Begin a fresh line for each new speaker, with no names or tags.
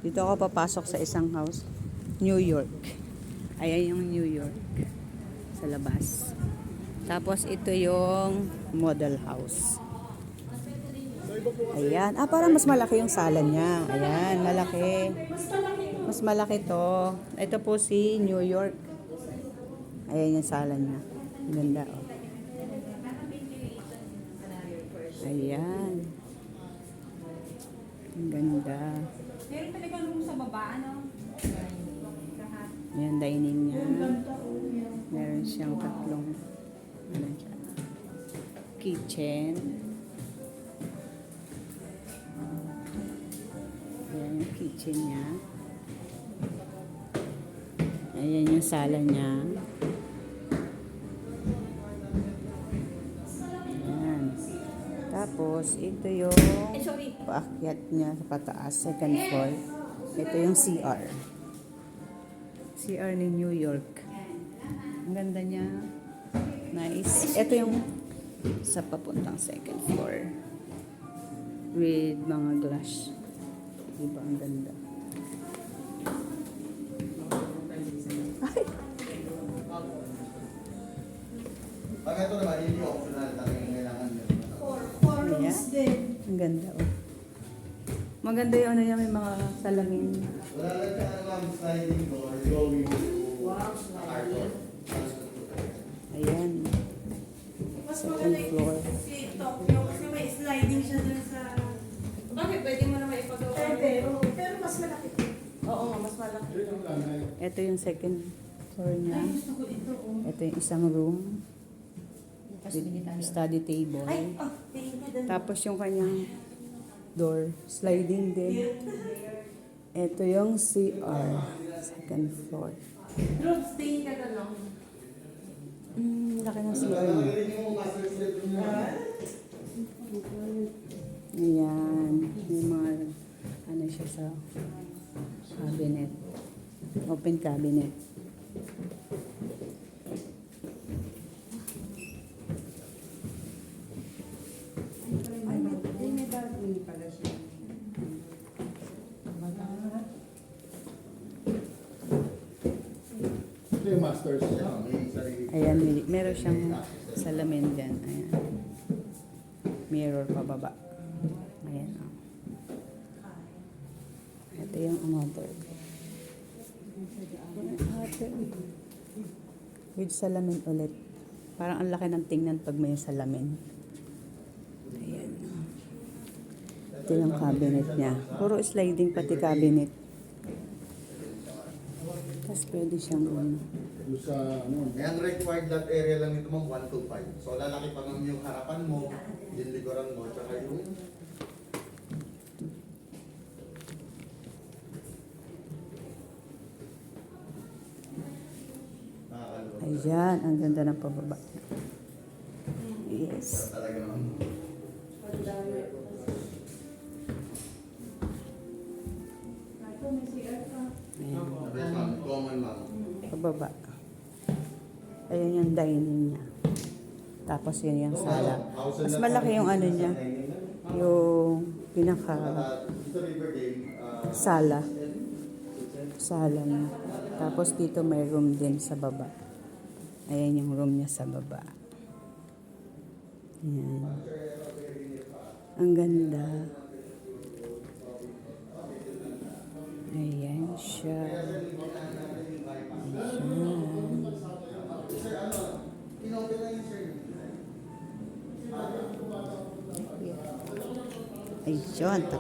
Dito ako papasok sa isang house. New York. Ayan yung New York. Sa labas. Tapos ito yung model house. Ayan. Ah, parang mas malaki yung sala niya. Ayan, malaki. Mas malaki to. Ito po si New York. Ayan yung sala niya. Ganda, oh. Ayan. Ang ganda.
Meron talaga room sa baba, ano?
Ayan, dining niya. Meron siyang tatlong ano dyan, kitchen. Ayan yung kitchen niya. Ayan yung sala niya. Ayan. Tapos, ito yung paakyat niya sa pataas, second floor. Ito yung CR. CR ni New York. Ang ganda niya. Nice. Ito yung sa papuntang second floor. With mga glass. Diba ang ganda? Ay!
Pag ito naman, hindi optional. Talagang kailangan nyo.
Ayan. Ang ganda, oh. Maganda yung ano niya, may mga salamin.
Wala lang ka naman sliding door going to our door.
Ayan.
Mas
Second
maganda
floor.
si Tokyo kasi may sliding siya dun sa... Bakit? Pwede mo naman ipagawa. Pero mas malaki. Oo, mas malaki.
Ito yung second floor niya.
Ay, gusto ko ito. Oh.
Ito yung isang room. With study table.
Ay, oh, thank you.
Tapos yung kanyang door, sliding din. Ito yung CR, second floor.
Room stay ka na lang.
Laki ng CR niya. Ayan. May mga, ano siya sa cabinet. Open cabinet.
Ito yung masters. May sarili.
Ayan, meron siyang salamin dyan. Ayan. Mirror pababa. Ayan, oh. Ito yung another. With salamin ulit. Parang ang laki ng tingnan pag may salamin. Ayan. Ito yung cabinet niya. Puro sliding pati cabinet. Tapos pwede siyang
Yung sa ano. Ang required lot area lang nito ma'am, 1 to 5. So lalaki pa ma'am yung harapan mo, yung likuran mo, tsaka yung
ayan, ang ganda ng pababa. Yes.
talaga ma'am.
Ayan,
Yes ma'am, common ma'am.
pababa. Ayan yung dining niya. Tapos yun yung sala. Mas malaki yung ano niya. Yung pinaka
Dito Riverdale,
sala. Sala niya. Tapos dito may room din sa baba. Ayan yung room niya sa baba. Ayan. Ang ganda. Ayan siya. Ayan. Ayun.